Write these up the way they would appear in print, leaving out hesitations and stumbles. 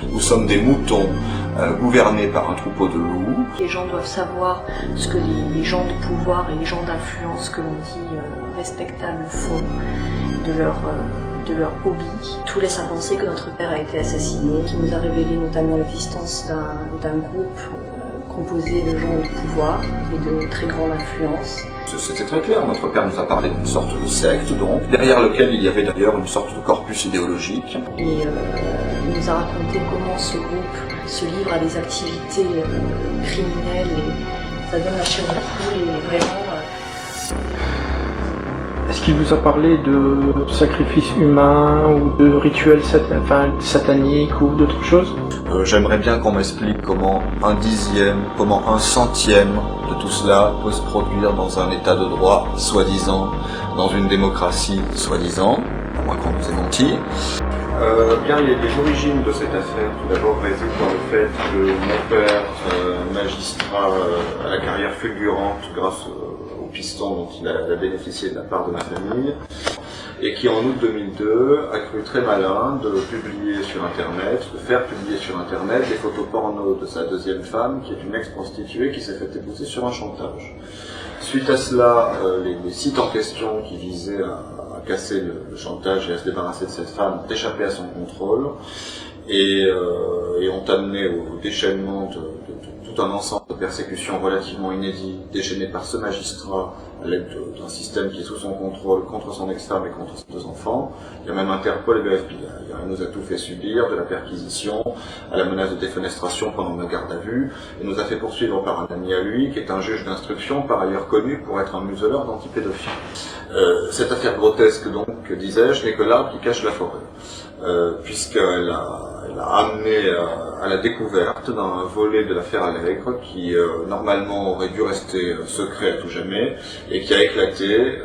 Nous sommes des moutons gouvernés par un troupeau de loups. Les gens doivent savoir ce que les gens de pouvoir et les gens d'influence que l'on dit respectables font de leur hobby. Tout laisse à penser que notre père a été assassiné, qui nous a révélé notamment l'existence d'un groupe composé de gens de pouvoir et de très grande influence. C'était très clair, notre père nous a parlé d'une sorte de secte, donc, derrière lequel il y avait d'ailleurs une sorte de corpus idéologique. Et il nous a raconté comment ce groupe se livre à des activités criminelles et ça donne la chair de poule et vraiment... Est-ce qu'il vous a parlé de sacrifices humains ou de rituels sataniques ou d'autres choses? J'aimerais bien qu'on m'explique comment un dixième, comment un centième de tout cela peut se produire dans un état de droit, soi-disant, dans une démocratie, soi-disant, à moins qu'on nous ait menti. Bien, les origines de cette affaire, tout d'abord, résident dans le fait que mon père, magistrat à la carrière fulgurante grâce au piston dont il a bénéficié de la part de ma famille, et qui en août 2002 a cru très malin de publier sur Internet, de faire publier sur Internet des photos porno de sa deuxième femme, qui est une ex-prostituée qui s'est fait épouser sur un chantage. Suite à cela, les sites en question qui visaient à casser le chantage et à se débarrasser de cette femme d'échapper à son contrôle et ont amené au déchaînement de tout un ensemble de persécutions relativement inédites déchaînées par ce magistrat à l'aide d'un système qui est sous son contrôle contre son ex-femme et contre ses deux enfants. Il y a même Interpol et le FBI. Il nous a tout fait subir, de la perquisition à la menace de défenestration pendant nos gardes à vue, et nous a fait poursuivre par un ami à lui, qui est un juge d'instruction, par ailleurs connu pour être un museleur d'antipédophiles. Cette affaire grotesque, donc, disais-je, n'est que l'arbre qui cache la forêt, puisqu'elle a amené à la découverte d'un volet de l'affaire Allègre qui normalement aurait dû rester secret à tout jamais et qui a éclaté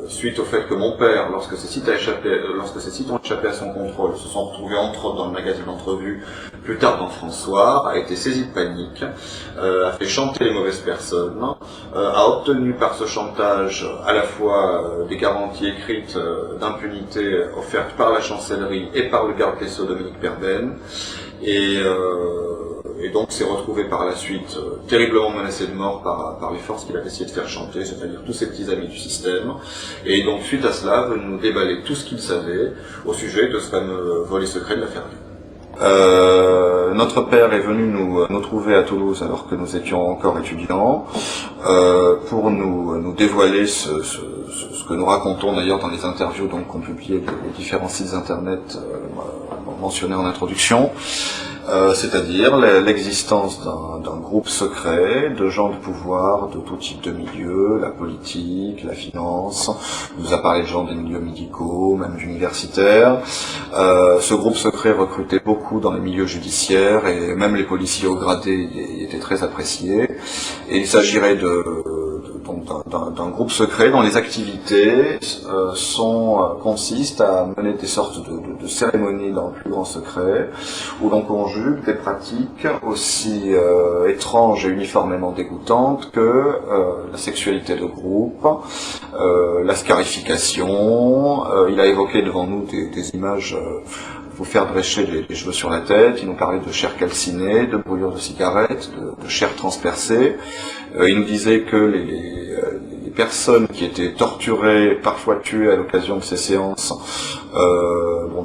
suite au fait que mon père, lorsque ces sites ont échappé à son contrôle, se sont retrouvés entre autres dans le magazine Entrevue, plus tard dans François, a été saisi de panique, a fait chanter les mauvaises personnes, a obtenu par ce chantage à la fois des garanties écrites d'impunité offertes par la chancellerie et par le garde des Sceaux Dominique Perben, et donc s'est retrouvé par la suite terriblement menacé de mort par les forces qu'il avait essayé de faire chanter, c'est-à-dire tous ses petits amis du système, et donc suite à cela veut nous déballer tout ce qu'il savait au sujet de ce fameux volet secret de l'affaire. Notre père est venu nous trouver à Toulouse alors que nous étions encore étudiants pour nous dévoiler ce que nous racontons d'ailleurs dans les interviews donc qu'ont publié les différents sites internet mentionnés en introduction. C'est-à-dire l'existence d'un groupe secret de gens de pouvoir de tout type de milieux, la politique, la finance, on nous a parlé de gens des milieux médicaux, même universitaires. Ce groupe secret recrutait beaucoup dans les milieux judiciaires et même les policiers haut gradés étaient très appréciés. Et il s'agirait d'un groupe secret dont les activités consistent à mener des sortes de cérémonies dans le plus grand secret, où l'on conjugue des pratiques aussi étranges et uniformément dégoûtantes que la sexualité de groupe, la scarification. Il a évoqué devant nous des images vous faire drécher les cheveux sur la tête. Il nous parlait de chair calcinée, de brûlures de cigarettes, de chair transpercée. Il nous disait que les personnes qui étaient torturées, parfois tuées à l'occasion de ces séances,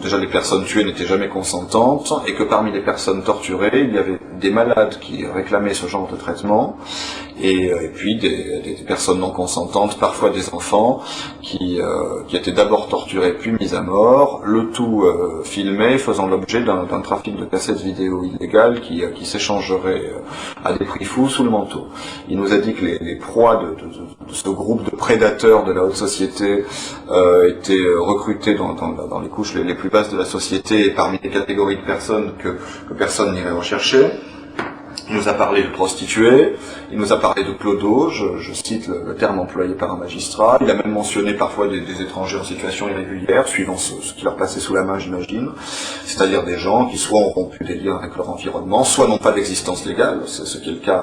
déjà les personnes tuées n'étaient jamais consentantes, et que parmi les personnes torturées, il y avait des malades qui réclamaient ce genre de traitement, et puis des personnes non consentantes, parfois des enfants, qui étaient d'abord torturés puis mis à mort, le tout filmé, faisant l'objet d'un trafic de cassettes vidéo illégales qui s'échangerait à des prix fous sous le manteau. Il nous a dit que les proies de ce groupe de prédateurs de la haute société étaient recrutés dans les couches les plus basses de la société et parmi les catégories de personnes que personne n'irait rechercher. Il nous a parlé de prostituées, il nous a parlé de clodos, je cite le terme employé par un magistrat. Il a même mentionné parfois des étrangers en situation irrégulière, suivant ce qui leur passait sous la main, j'imagine. C'est-à-dire des gens qui soit ont rompu des liens avec leur environnement, soit n'ont pas d'existence légale, c'est ce qui est le cas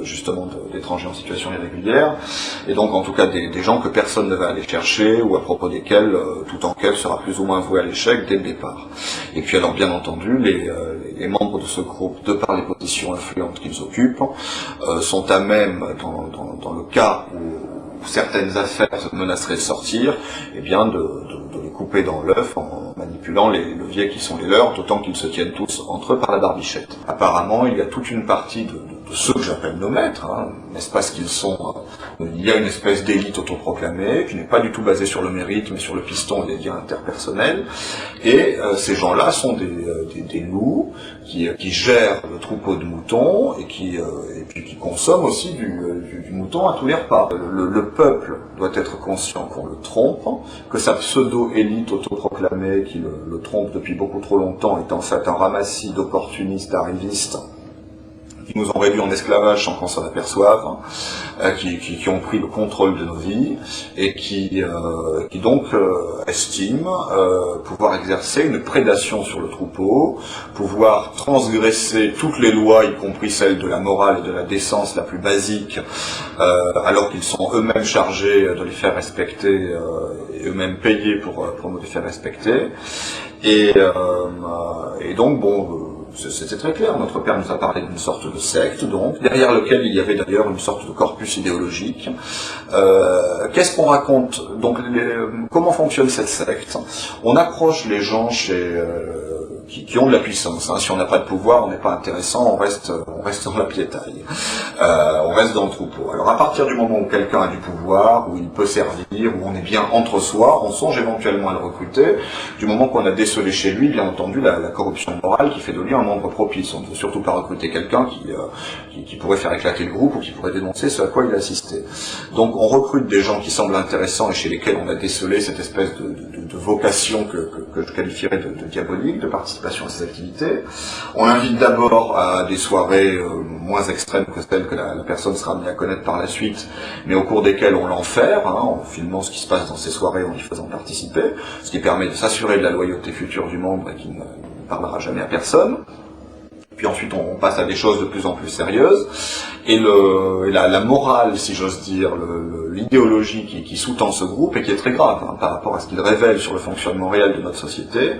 justement d'étrangers en situation irrégulière, et donc en tout cas des gens que personne ne va aller chercher, ou à propos desquels toute enquête sera plus ou moins vouée à l'échec dès le départ. Et puis alors bien entendu, les membres de ce groupe, de par les positions influentes qu'ils occupent, sont à même, dans le cas où certaines affaires menaceraient de sortir, eh bien de les couper dans l'œuf en manipulant les leviers qui sont les leurs, d'autant qu'ils se tiennent tous entre eux par la barbichette. Apparemment, il y a toute une partie de ceux que j'appelle nos maîtres, n'est-ce pas ce qu'ils sont, il y a une espèce d'élite autoproclamée, qui n'est pas du tout basée sur le mérite, mais sur le piston et les liens interpersonnels, et ces gens-là sont des loups qui gèrent le troupeau de moutons, et puis qui consomment aussi du mouton à tous les repas. Le peuple doit être conscient qu'on le trompe, que sa pseudo-élite autoproclamée, qui le trompe depuis beaucoup trop longtemps, est en fait un ramassis d'opportunistes, d'arrivistes, qui nous ont réduits en esclavage sans qu'on s'en aperçoive, qui ont pris le contrôle de nos vies, et qui donc estiment pouvoir exercer une prédation sur le troupeau, pouvoir transgresser toutes les lois, y compris celles de la morale et de la décence la plus basique, alors qu'ils sont eux-mêmes chargés de les faire respecter, et eux-mêmes payés pour nous les faire respecter. Et donc, bon... C'était très clair, notre père nous a parlé d'une sorte de secte, donc, derrière lequel il y avait d'ailleurs une sorte de corpus idéologique. Qu'est-ce qu'on raconte? Donc, comment fonctionne cette secte? On approche les gens qui ont de la puissance. Si on n'a pas de pouvoir, on n'est pas intéressant, on reste dans la piétaille. On reste dans le troupeau. Alors à partir du moment où quelqu'un a du pouvoir, où il peut servir, où on est bien entre soi, on songe éventuellement à le recruter. Du moment qu'on a décelé chez lui, bien entendu, la corruption morale qui fait de lui un membre propice. On ne veut surtout pas recruter quelqu'un qui pourrait faire éclater le groupe ou qui pourrait dénoncer ce à quoi il a assisté. Donc on recrute des gens qui semblent intéressants et chez lesquels on a décelé cette espèce de vocation que je qualifierais de diabolique, de participation à ces activités. On invite d'abord à des soirées moins extrêmes que celles que la personne sera amenée à connaître par la suite, mais au cours desquelles on l'enferme, en filmant ce qui se passe dans ces soirées, en y faisant participer, ce qui permet de s'assurer de la loyauté future du membre et qui ne parlera jamais à personne. Puis ensuite on passe à des choses de plus en plus sérieuses, et la morale, si j'ose dire, l'idéologie qui sous-tend ce groupe, et qui est très grave par rapport à ce qu'il révèle sur le fonctionnement réel de notre société,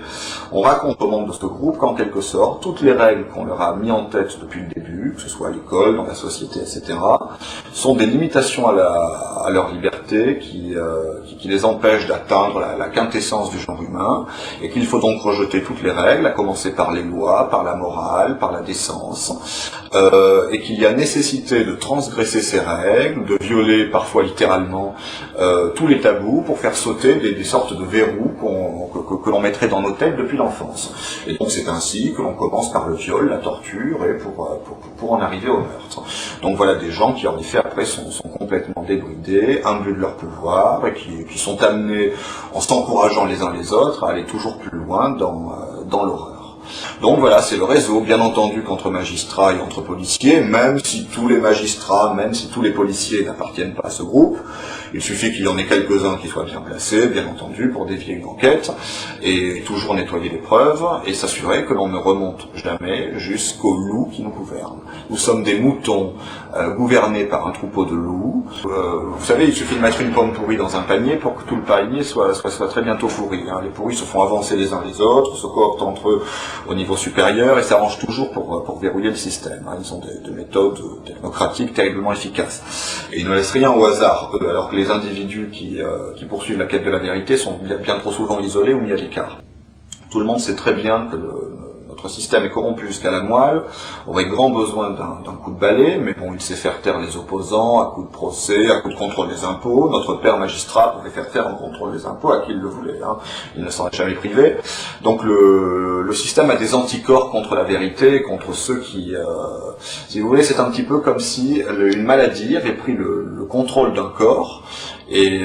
on raconte aux membres de ce groupe qu'en quelque sorte, toutes les règles qu'on leur a mis en tête depuis le début, que ce soit à l'école, dans la société, etc., sont des limitations à leur liberté qui les empêchent d'atteindre la quintessence du genre humain, et qu'il faut donc rejeter toutes les règles, à commencer par les lois, par la morale, par la décence, et qu'il y a nécessité de transgresser ces règles, de violer parfois littéralement tous les tabous pour faire sauter des sortes de verrous que l'on mettrait dans nos têtes depuis l'enfance. Et donc c'est ainsi que l'on commence par le viol, la torture, et pour en arriver au meurtre. Donc voilà des gens qui en effet après sont complètement débridés, imbus de leur pouvoir, et qui sont amenés, en s'encourageant les uns les autres, à aller toujours plus loin dans l'horreur. Donc voilà, c'est le réseau, bien entendu, qu'entre magistrats et entre policiers, même si tous les magistrats, même si tous les policiers n'appartiennent pas à ce groupe, il suffit qu'il y en ait quelques-uns qui soient bien placés, bien entendu, pour dévier une enquête, et toujours nettoyer les preuves, et s'assurer que l'on ne remonte jamais jusqu'au loup qui nous gouverne. Nous sommes des moutons gouvernés par un troupeau de loups. Vous savez, il suffit de mettre une pomme pourrie dans un panier pour que tout le panier soit très bientôt pourri. Les pourris se font avancer les uns les autres, se cooptent entre eux au niveau supérieur et s'arrangent toujours pour verrouiller le système. Ils ont des méthodes technocratiques terriblement efficaces. Et ils ne laissent rien au hasard, alors que les individus qui poursuivent la quête de la vérité sont bien trop souvent isolés ou mis à l'écart. Tout le monde sait très bien que notre système est corrompu jusqu'à la moelle, aurait grand besoin d'un coup de balai, mais bon, il sait faire taire les opposants à coup de procès, à coup de contrôle des impôts. Notre père magistrat pouvait faire taire un contrôle des impôts à qui il le voulait. Il ne s'en est jamais privé. Donc le système a des anticorps contre la vérité, contre ceux qui... si vous voulez, c'est un petit peu comme si une maladie avait pris le contrôle d'un corps, et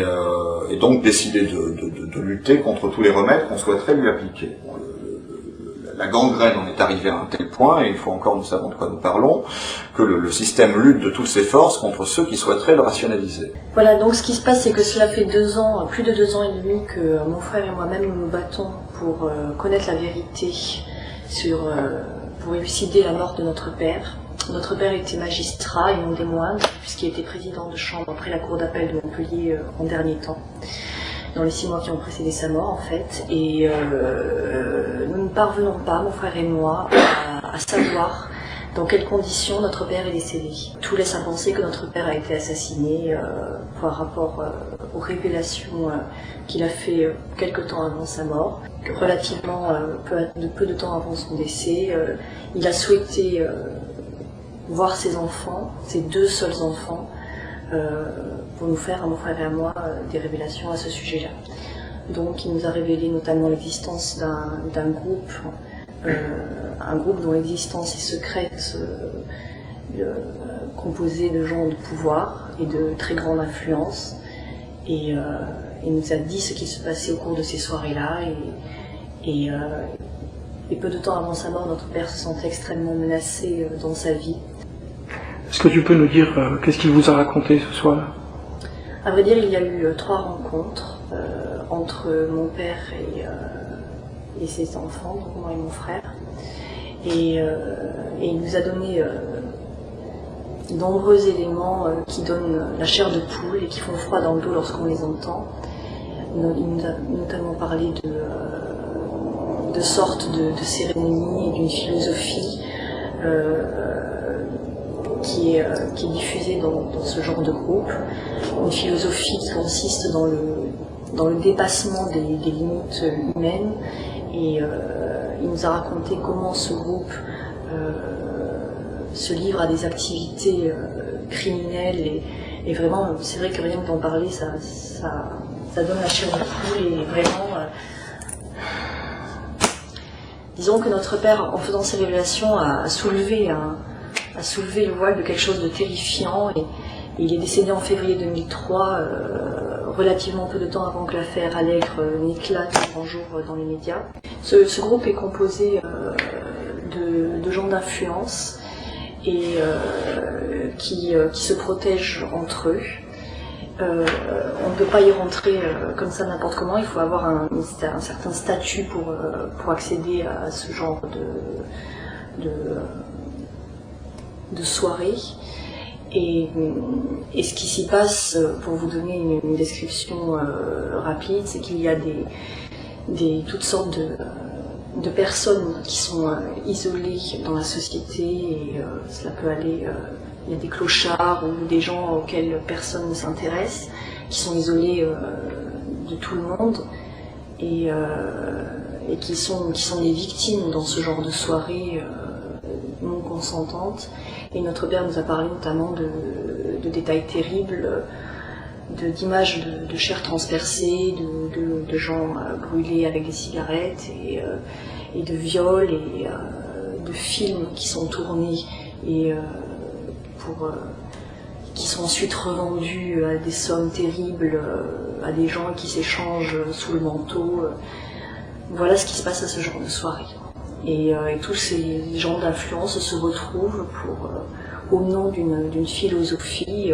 donc décidé de lutter contre tous les remèdes qu'on souhaiterait lui appliquer. Bon, la gangrène en est arrivée à un tel point, et une fois encore nous savons de quoi nous parlons, que le système lutte de toutes ses forces contre ceux qui souhaiteraient le rationaliser. Voilà, donc ce qui se passe, c'est que cela fait plus de 2 ans et demi que mon frère et moi-même nous nous battons pour connaître la vérité pour élucider la mort de notre père. Notre père était magistrat et non des moindres, puisqu'il était président de chambre après la cour d'appel de Montpellier en dernier temps, dans les 6 mois qui ont précédé sa mort en fait. Et nous ne parvenons pas, mon frère et moi, à savoir dans quelles conditions notre père est décédé. Tout laisse à penser que notre père a été assassiné par rapport aux révélations qu'il a fait quelque temps avant sa mort. Relativement peu de temps avant son décès, il a souhaité voir ses enfants, ses 2 seuls enfants, pour nous faire, à mon frère et à moi, des révélations à ce sujet-là. Donc il nous a révélé notamment l'existence d'un groupe, un groupe dont l'existence est secrète, composé de gens de pouvoir et de très grande influence. Et il nous a dit ce qui se passait au cours de ces soirées-là. Et peu de temps avant sa mort, notre père se sentait extrêmement menacé dans sa vie. Est-ce que tu peux nous dire qu'est-ce qu'il vous a raconté ce soir-là? À vrai dire, il y a eu 3 rencontres entre mon père et ses enfants, donc moi et mon frère. Et il nous a donné de nombreux éléments qui donnent la chair de poule et qui font froid dans le dos lorsqu'on les entend. Il nous a notamment parlé de sortes de cérémonies et d'une philosophie qui est diffusée dans ce genre de groupe. Une philosophie qui consiste dans le dépassement des limites humaines. Et il nous a raconté comment ce groupe se livre à des activités criminelles. Et vraiment, c'est vrai que rien que d'en parler, ça donne la chair de poule. Et vraiment, disons que notre père, en faisant ces révélations, a soulevé le voile de quelque chose de terrifiant. Et il est décédé en février 2003, relativement peu de temps avant que l'affaire Allègre n'éclate un grand jour dans les médias. Ce groupe est composé de gens d'influence et qui se protègent entre eux. On ne peut pas y rentrer comme ça n'importe comment, il faut avoir un certain statut pour accéder à ce genre de soirée. Et ce qui s'y passe, pour vous donner une description rapide, c'est qu'il y a toutes sortes de personnes qui sont isolées dans la société, et cela peut aller, il y a des clochards ou des gens auxquels personne ne s'intéresse, qui sont isolés de tout le monde, et qui sont des victimes dans ce genre de soirée non consentantes. Et notre père nous a parlé notamment de détails terribles, d'images de chair transpercée, de gens brûlés avec des cigarettes, et de viols, et de films qui sont tournés et qui sont ensuite revendus à des sommes terribles à des gens qui s'échangent sous le manteau. Voilà ce qui se passe à ce genre de soirée. Et tous ces gens d'influence se retrouvent au nom d'une philosophie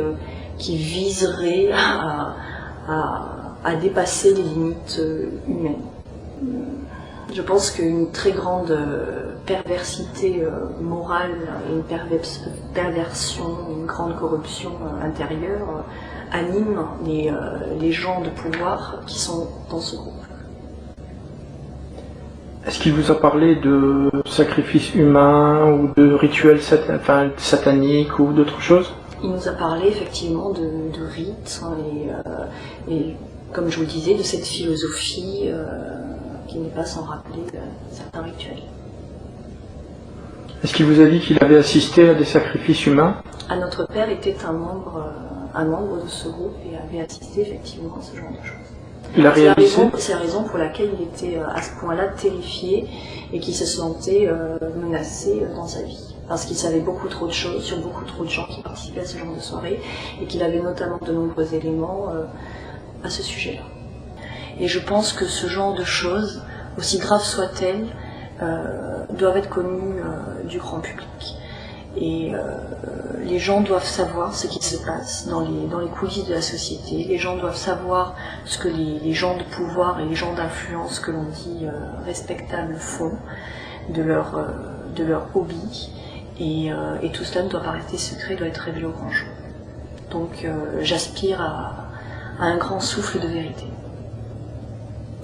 qui viserait à dépasser les limites humaines. Je pense qu'une très grande perversité morale et une perversion, une grande corruption intérieure anime les gens de pouvoir qui sont dans ce groupe. Est-ce qu'il vous a parlé de sacrifices humains ou de rituels sataniques ou d'autres choses? Il nous a parlé effectivement de rites et comme je vous le disais, de cette philosophie qui n'est pas sans rappeler certains rituels. Est-ce qu'il vous a dit qu'il avait assisté à des sacrifices humains? Notre père était un membre de ce groupe et avait assisté effectivement à ce genre de choses. Il a réalisé. C'est la raison pour laquelle il était à ce point-là terrifié et qu'il se sentait menacé dans sa vie. Parce qu'il savait beaucoup trop de choses sur beaucoup trop de gens qui participaient à ce genre de soirée et qu'il avait notamment de nombreux éléments à ce sujet-là. Et je pense que ce genre de choses, aussi graves soient-elles, doivent être connues du grand public. Et les gens doivent savoir ce qui se passe dans les coulisses de la société. Les gens doivent savoir ce que les gens de pouvoir et les gens d'influence que l'on dit respectables font de leur hobby. et tout cela ne doit pas rester secret, doit être révélé au grand jour. Donc j'aspire à un grand souffle de vérité.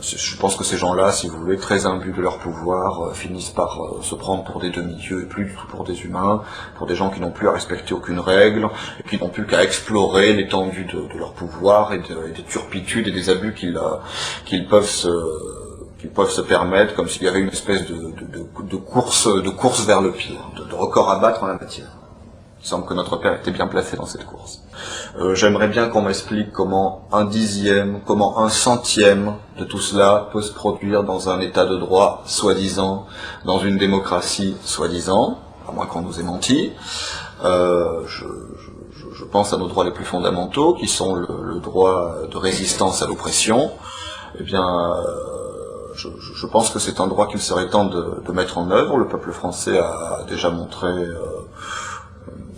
Je pense que ces gens-là, si vous voulez, très imbus de leur pouvoir, finissent par se prendre pour des demi-dieux et plus du tout pour des humains, pour des gens qui n'ont plus à respecter aucune règle, et qui n'ont plus qu'à explorer l'étendue de leur pouvoir et des turpitudes et des abus qu'ils peuvent se permettre, comme s'il y avait une espèce de course vers le pire, de record à battre en la matière. Il semble que notre père était bien placé dans cette course. J'aimerais bien qu'on m'explique comment un dixième, comment un centième de tout cela peut se produire dans un état de droit, soi-disant, dans une démocratie, soi-disant, à moins qu'on nous ait menti. Je pense à nos droits les plus fondamentaux, qui sont le droit de résistance à l'oppression. Eh bien, je pense que c'est un droit qu'il serait temps de mettre en œuvre. Le peuple français a déjà montré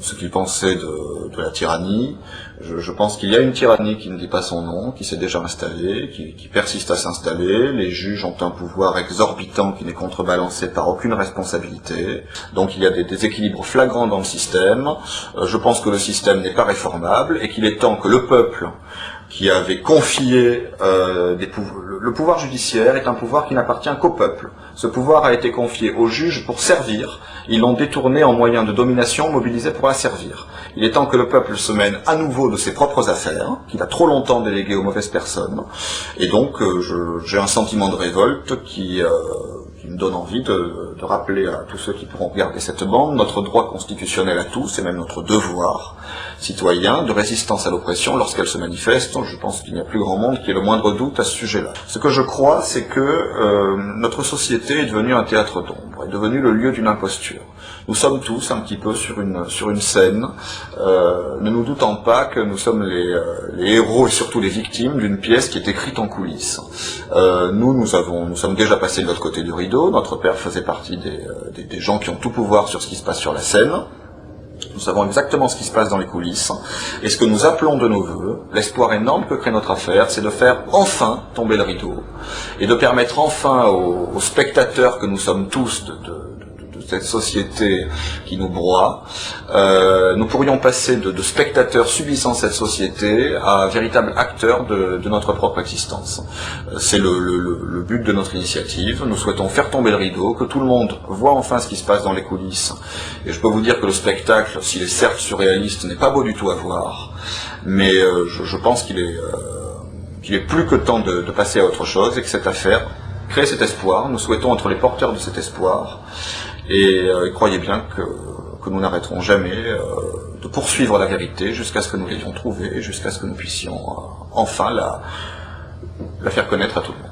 ce qu'il pensait de la tyrannie. Je pense qu'il y a une tyrannie qui ne dit pas son nom, qui s'est déjà installée, qui persiste à s'installer. Les juges ont un pouvoir exorbitant qui n'est contrebalancé par aucune responsabilité. Donc il y a des déséquilibres flagrants dans le système. Je pense que le système n'est pas réformable et qu'il est temps que le peuple qui avait confié le pouvoir judiciaire est un pouvoir qui n'appartient qu'au peuple. Ce pouvoir a été confié aux juges pour servir. Ils l'ont détourné en moyen de domination mobilisé pour la servir. Il est temps que le peuple se mène à nouveau de ses propres affaires, qu'il a trop longtemps déléguées aux mauvaises personnes. Et donc j'ai un sentiment de révolte qui me donne envie de rappeler à tous ceux qui pourront regarder cette bande notre droit constitutionnel à tous, et même notre devoir citoyen de résistance à l'oppression lorsqu'elle se manifeste. Je pense qu'il n'y a plus grand monde qui ait le moindre doute à ce sujet-là. Ce que je crois, c'est que notre société est devenue un théâtre d'ombre, est devenue le lieu d'une imposture. Nous sommes tous un petit peu sur une scène, ne nous doutant pas que nous sommes les héros et surtout les victimes d'une pièce qui est écrite en coulisses. Nous sommes déjà passés de l'autre côté du rideau. Notre père faisait partie des gens qui ont tout pouvoir sur ce qui se passe sur la scène. Nous savons exactement ce qui se passe dans les coulisses. Et ce que nous appelons de nos voeux, l'espoir énorme que crée notre affaire, c'est de faire enfin tomber le rideau et de permettre enfin aux spectateurs que nous sommes tous de cette société qui nous broie, nous pourrions passer de spectateurs subissant cette société à véritables acteurs de notre propre existence. C'est le but de notre initiative. Nous souhaitons faire tomber le rideau, que tout le monde voit enfin ce qui se passe dans les coulisses. Et je peux vous dire que le spectacle, s'il est certes surréaliste, n'est pas beau du tout à voir, mais je pense qu'il est plus que temps de passer à autre chose, et que cette affaire crée cet espoir. Nous souhaitons être les porteurs de cet espoir. Et croyez bien que nous n'arrêterons jamais de poursuivre la vérité jusqu'à ce que nous l'ayons trouvée, jusqu'à ce que nous puissions enfin la faire connaître à tout le monde.